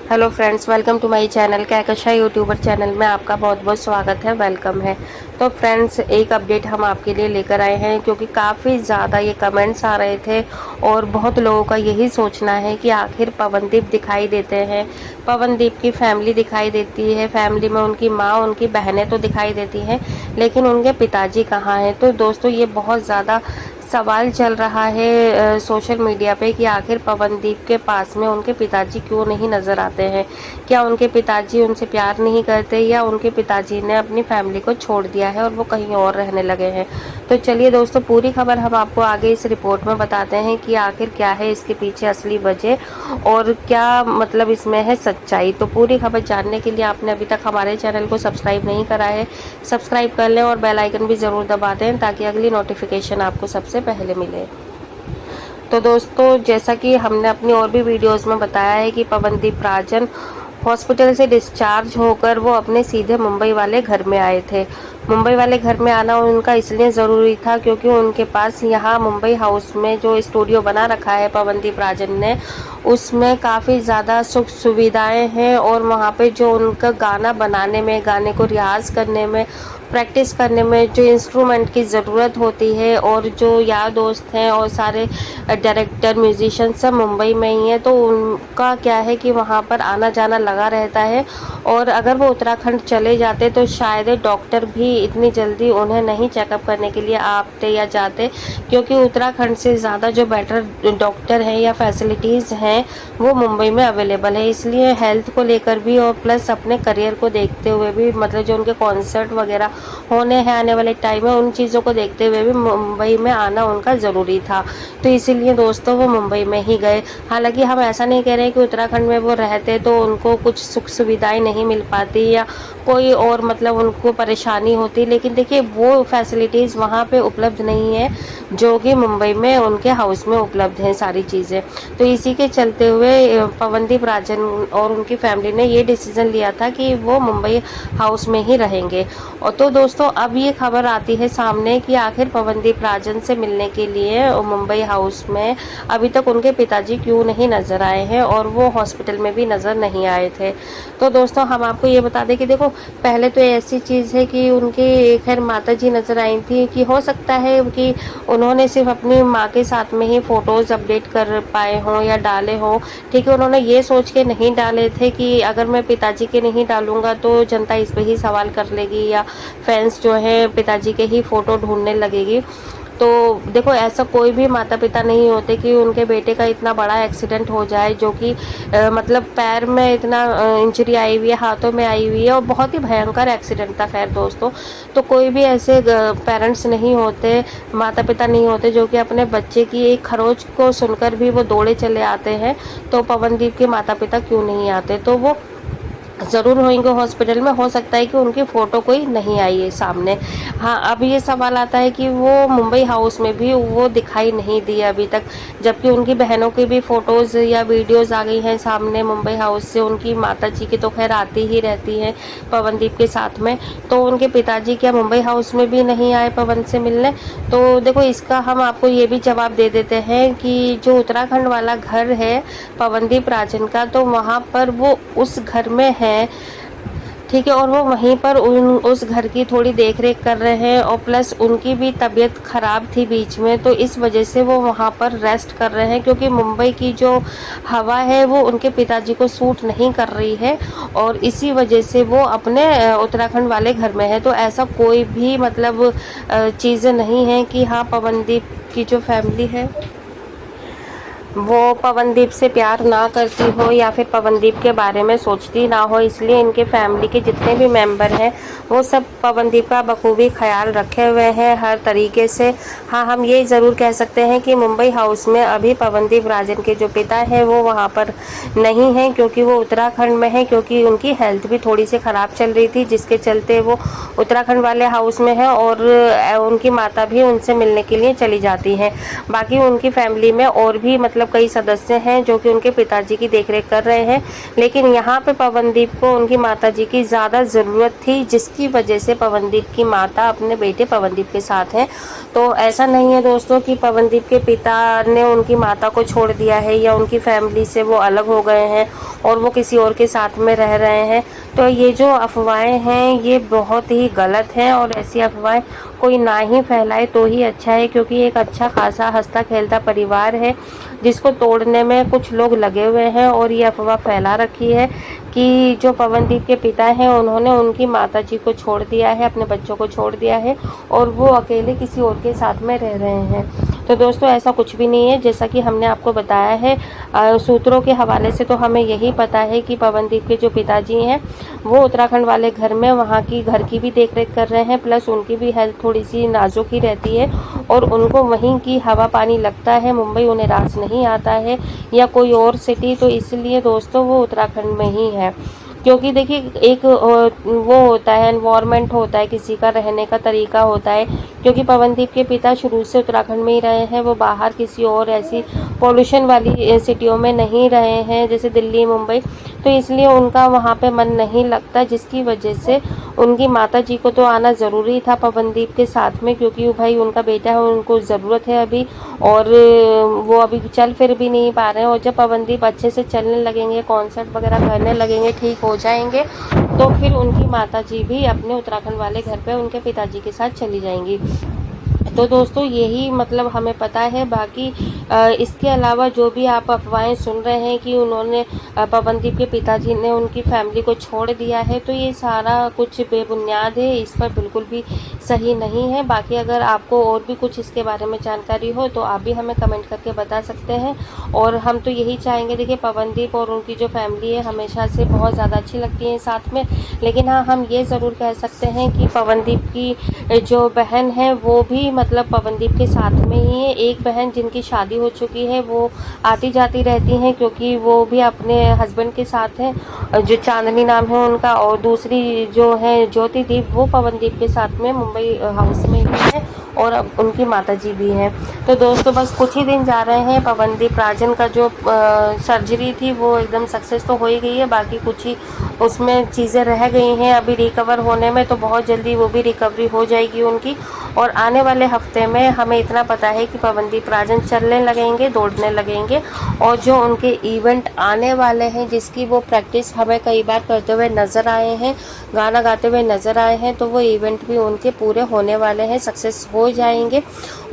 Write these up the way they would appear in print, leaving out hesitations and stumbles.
Hello friends, welcome to my channel. Kahkasha YouTuber channel में आपका बहुत बहुत स्वागत है, वेलकम है। तो फ्रेंड्स, एक अपडेट हम आपके लिए लेकर आए हैं क्योंकि काफ़ी ज़्यादा ये कमेंट्स आ रहे थे और बहुत लोगों का यही सोचना है कि आखिर पवनदीप दिखाई देते हैं, पवनदीप की फैमिली दिखाई देती है, फैमिली में उनकी माँ उनकी बहनें तो दिखाई देती हैं, लेकिन उनके पिताजी कहाँ हैं। तो दोस्तों, ये बहुत ज़्यादा सवाल चल रहा है सोशल मीडिया पे कि आखिर पवनदीप के पास में उनके पिताजी क्यों नहीं नज़र आते हैं। क्या उनके पिताजी उनसे प्यार नहीं करते या उनके पिताजी ने अपनी फैमिली को छोड़ दिया है और वो कहीं और रहने लगे हैं। तो चलिए दोस्तों, पूरी खबर हम आपको आगे इस रिपोर्ट में बताते हैं कि आखिर क्या है इसके पीछे असली वजह और क्या मतलब इसमें है सच्चाई। तो पूरी खबर जानने के लिए आपने अभी तक हमारे चैनल को सब्सक्राइब नहीं करा है, सब्सक्राइब कर लें और बेल आइकन भी ज़रूर दबा दें ताकि अगली नोटिफिकेशन आपको सबसे पहले मिले। तो दोस्तों, जैसा कि हमने अपनी और भी वीडियोस में बताया है कि पवनदीप राजन हॉस्पिटल से डिस्चार्ज होकर वो अपने सीधे मुंबई वाले घर में आए थे। मुंबई वाले घर में आना उनका इसलिए ज़रूरी था क्योंकि उनके पास यहाँ मुंबई हाउस में जो स्टूडियो बना रखा है पवनदीप राजन ने, उसमें काफ़ी ज़्यादा सुख सुविधाएं हैं और वहाँ पे जो उनका गाना बनाने में, गाने को रियाज़ करने में, प्रैक्टिस करने में जो इंस्ट्रूमेंट की ज़रूरत होती है और जो यार दोस्त हैं और सारे डायरेक्टर म्यूजिशियन सब मुंबई में ही हैं, तो उनका क्या है कि वहाँ पर आना जाना लगा रहता है। और अगर वो उत्तराखंड चले जाते तो शायद डॉक्टर भी इतनी जल्दी उन्हें नहीं चेकअप करने के लिए आते या जाते, क्योंकि उत्तराखंड से ज़्यादा जो बेटर डॉक्टर हैं या फैसिलिटीज़ हैं वो मुंबई में अवेलेबल है। इसलिए हेल्थ को लेकर भी और प्लस अपने करियर को देखते हुए भी, मतलब जो उनके कॉन्सर्ट वगैरह होने हैं आने वाले टाइम में, उन चीज़ों को देखते हुए भी मुंबई में आना उनका ज़रूरी था। तो इसीलिए दोस्तों वो मुंबई में ही गए। हालांकि हम ऐसा नहीं कह रहे कि उत्तराखंड में वो रहते तो उनको कुछ सुख सुविधाएं नहीं मिल पाती या कोई और मतलब उनको परेशानी होती, लेकिन देखिए वो फैसिलिटीज़ वहाँ पे उपलब्ध नहीं है जो कि मुंबई में उनके हाउस में उपलब्ध हैं सारी चीज़ें। तो इसी के चलते हुए पवनदीप राजन और उनकी फैमिली ने ये डिसीज़न लिया था कि वो मुंबई हाउस में ही रहेंगे। और तो दोस्तों, अब ये खबर आती है सामने कि आखिर पवनदीप राजन से मिलने के लिए मुंबई हाउस में अभी तक उनके पिताजी क्यों नहीं नज़र आए हैं और वो हॉस्पिटल में भी नज़र नहीं आए थे। तो दोस्तों, हम आपको ये बता दें कि देखो, पहले तो ऐसी चीज़ है कि उनकी खैर माताजी नज़र आई थी, कि हो सकता है कि उन्होंने सिर्फ अपनी माँ के साथ में ही फ़ोटोज़ अपडेट कर पाए हों या डाले हों। ठीक है, उन्होंने ये सोच के नहीं डाले थे कि अगर मैं पिताजी के नहीं डालूंगा तो जनता इस पर ही सवाल कर लेगी या फैंस जो है पिताजी के ही फ़ोटो ढूंढने लगेगी। तो देखो, ऐसा कोई भी माता पिता नहीं होते कि उनके बेटे का इतना बड़ा एक्सीडेंट हो जाए जो कि मतलब पैर में इतना इंजरी आई हुई है, हाथों में आई हुई है और बहुत ही भयंकर एक्सीडेंट था। खैर दोस्तों, तो कोई भी ऐसे पेरेंट्स नहीं होते, माता पिता नहीं होते जो कि अपने बच्चे की एक खरोच को सुनकर भी वो दौड़े चले आते हैं। तो पवनदीप के माता पिता क्यों नहीं आते? तो वो ज़रूर होंगे हॉस्पिटल में, हो सकता है कि उनकी फ़ोटो कोई नहीं आई है सामने। हाँ, अब ये सवाल आता है कि वो मुंबई हाउस में भी वो दिखाई नहीं दिए अभी तक, जबकि उनकी बहनों की भी फ़ोटोज़ या वीडियोज़ आ गई हैं सामने मुंबई हाउस से। उनकी माताजी की तो खैर आती ही रहती हैं पवनदीप के साथ में, तो उनके पिताजी क्या मुंबई हाउस में भी नहीं आए पवन से मिलने? तो देखो, इसका हम आपको ये भी जवाब दे देते हैं कि जो उत्तराखंड वाला घर है पवनदीप राजन का, तो वहाँ पर वो उस घर में है, ठीक है, और वो वहीं पर उस घर की थोड़ी देख रेख कर रहे हैं और प्लस उनकी भी तबीयत ख़राब थी बीच में, तो इस वजह से वो वहाँ पर रेस्ट कर रहे हैं क्योंकि मुंबई की जो हवा है वो उनके पिताजी को सूट नहीं कर रही है और इसी वजह से वो अपने उत्तराखंड वाले घर में है। तो ऐसा कोई भी मतलब चीज़ें नहीं है कि हाँ पवनदीप की जो फैमिली है वो पवनदीप से प्यार ना करती हो या फिर पवनदीप के बारे में सोचती ना हो, इसलिए इनके फैमिली के जितने भी मेंबर हैं वो सब पवनदीप का बखूबी ख्याल रखे हुए हैं हर तरीके से। हाँ, हम ये ज़रूर कह सकते हैं कि मुंबई हाउस में अभी पवनदीप राजन के जो पिता हैं वो वहाँ पर नहीं हैं क्योंकि वो उत्तराखंड में है, क्योंकि उनकी हेल्थ भी थोड़ी सी ख़राब चल रही थी जिसके चलते वो उत्तराखंड वाले हाउस में है और उनकी माता भी उनसे मिलने के लिए चली जाती हैं। बाकी उनकी फैमिली में और भी मतलब मतलब कई सदस्य हैं जो कि उनके पिताजी की देखरेख कर रहे हैं, लेकिन यहाँ पे पवनदीप को उनकी माताजी की ज़्यादा ज़रूरत थी, जिसकी वजह से पवनदीप की माता अपने बेटे पवनदीप के साथ हैं। तो ऐसा नहीं है दोस्तों कि पवनदीप के पिता ने उनकी माता को छोड़ दिया है या उनकी फैमिली से वो अलग हो गए हैं और वो किसी और के साथ में रह रहे हैं। तो ये जो अफवाहें हैं ये बहुत ही गलत हैं और ऐसी अफवाहें कोई ना ही फैलाए तो ही अच्छा है, क्योंकि एक अच्छा खासा हंसता खेलता परिवार है जिसको तोड़ने में कुछ लोग लगे हुए हैं और ये अफवाह फैला रखी है कि जो पवनदीप के पिता हैं उन्होंने उनकी माताजी को छोड़ दिया है, अपने बच्चों को छोड़ दिया है और वो अकेले किसी और के साथ में रह रहे हैं। तो दोस्तों ऐसा कुछ भी नहीं है, जैसा कि हमने आपको बताया है सूत्रों के हवाले से, तो हमें यही पता है कि पवनदीप के जो पिताजी हैं वो उत्तराखंड वाले घर में वहाँ की घर की भी देखरेख कर रहे हैं, प्लस उनकी भी हेल्थ थोड़ी सी नाजुक ही रहती है और उनको वहीं की हवा पानी लगता है, मुंबई उन्हें रास नहीं आता है या कोई और सिटी, तो इसलिए दोस्तों वो उत्तराखंड में ही है। क्योंकि देखिए एक वो होता है, एनवायरनमेंट होता है, किसी का रहने का तरीका होता है, क्योंकि पवनदीप के पिता शुरू से उत्तराखंड में ही रहे हैं, वो बाहर किसी और ऐसी पॉल्यूशन वाली सिटियों में नहीं रहे हैं जैसे दिल्ली मुंबई, तो इसलिए उनका वहाँ पे मन नहीं लगता, जिसकी वजह से उनकी माताजी को तो आना ज़रूरी था पवनदीप के साथ में, क्योंकि भाई उनका बेटा है, उनको ज़रूरत है अभी और वो अभी चल फिर भी नहीं पा रहे हैं। और जब पवनदीप अच्छे से चलने लगेंगे, कॉन्सर्ट वगैरह करने लगेंगे, ठीक हो जाएंगे, तो फिर उनकी माताजी भी अपने उत्तराखंड वाले घर पे उनके पिताजी के साथ चली जाएंगी। तो दोस्तों यही मतलब हमें पता है। बाकी इसके अलावा जो भी आप अफवाहें सुन रहे हैं कि उन्होंने पवनदीप के पिताजी ने उनकी फैमिली को छोड़ दिया है, तो ये सारा कुछ बेबुनियाद है, इस पर बिल्कुल भी सही नहीं है। बाकी अगर आपको और भी कुछ इसके बारे में जानकारी हो तो आप भी हमें कमेंट करके बता सकते हैं। और हम तो यही चाहेंगे, देखिए पवनदीप और उनकी जो फैमिली है हमेशा से बहुत ज़्यादा अच्छी लगती है साथ में, लेकिन हाँ हम ये ज़रूर कह सकते हैं कि पवनदीप की जो बहन है वो भी मतलब पवनदीप के साथ में ही है। एक बहन जिनकी शादी हो चुकी है वो आती जाती रहती हैं, क्योंकि वो भी अपने हस्बैंड के साथ हैं, जो चांदनी नाम है उनका, और दूसरी जो है ज्योतिदीप वो पवनदीप के साथ में मुंबई हाउस में ही है और अब उनकी माताजी भी हैं। तो दोस्तों बस कुछ ही दिन जा रहे हैं, पवनदीप राजन का जो सर्जरी थी वो एकदम सक्सेस तो हो ही गई है, बाकी कुछ ही उसमें चीज़ें रह गई हैं अभी रिकवर होने में, तो बहुत जल्दी वो भी रिकवरी हो जाएगी उनकी। और आने वाले हफ्ते में हमें इतना पता है कि पवनदीप राजन चलने लगेंगे, दौड़ने लगेंगे, और जो उनके इवेंट आने वाले हैं जिसकी वो प्रैक्टिस हमें कई बार करते हुए नज़र आए हैं, गाना गाते हुए नज़र आए हैं, तो वो इवेंट भी उनके पूरे होने वाले हैं, सक्सेस हो जाएंगे।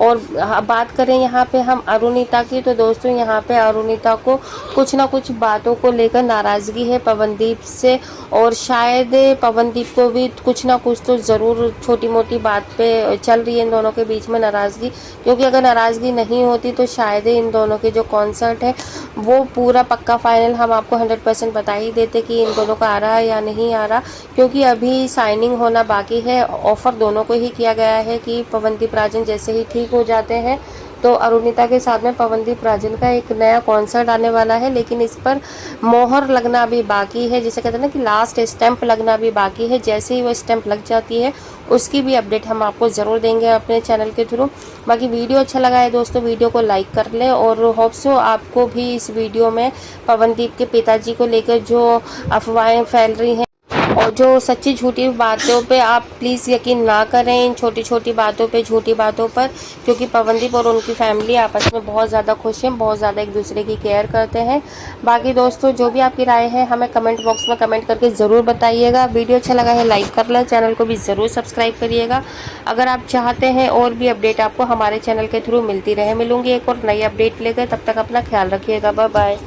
और बात करें यहाँ पे हम अरुणिता की, तो दोस्तों यहाँ पे अरुणिता को कुछ ना कुछ बातों को लेकर नाराज़गी है पवनदीप से, और शायद पवनदीप को भी कुछ ना कुछ तो ज़रूर छोटी मोटी बात पे चल रही है इन दोनों के बीच में नाराज़गी, क्योंकि अगर नाराज़गी नहीं होती तो शायद इन दोनों के जो कॉन्सर्ट है वो पूरा पक्का फाइनल हम आपको 100% बता ही देते कि इन दोनों का आ रहा है या नहीं आ रहा, क्योंकि अभी साइनिंग होना बाकी है। ऑफ़र दोनों को ही किया गया है कि पवनदीप राजन जैसे ही ठीक हो जाते हैं तो अरुणिता के साथ में पवनदीप राजन का एक नया कॉन्सर्ट आने वाला है, लेकिन इस पर मोहर लगना भी बाकी है, जिसे कहते हैं ना कि लास्ट स्टैंप लगना भी बाकी है। जैसे ही वो स्टैंप लग जाती है उसकी भी अपडेट हम आपको ज़रूर देंगे अपने चैनल के थ्रू। बाकी वीडियो अच्छा लगा है दोस्तों, वीडियो को लाइक कर लें, और होप सो आपको भी इस वीडियो में पवनदीप के पिताजी को लेकर जो अफवाहें फैल रही हैं और जो सच्ची झूठी बातों पे आप प्लीज़ यकीन ना करें, इन छोटी छोटी बातों पे, झूठी बातों पर, क्योंकि पवनदीप और उनकी फैमिली आपस में बहुत ज़्यादा खुश हैं, बहुत ज़्यादा एक दूसरे की केयर करते हैं। बाकी दोस्तों जो भी आपकी राय है हमें कमेंट बॉक्स में कमेंट करके ज़रूर बताइएगा। वीडियो अच्छा लगा है लाइक कर लें, चैनल को भी ज़रूर सब्सक्राइब करिएगा अगर आप चाहते हैं और भी अपडेट आपको हमारे चैनल के थ्रू मिलती रहे। मिलूँगी एक और नई अपडेट लेकर, तब तक अपना ख्याल रखिएगा, बाय बाय।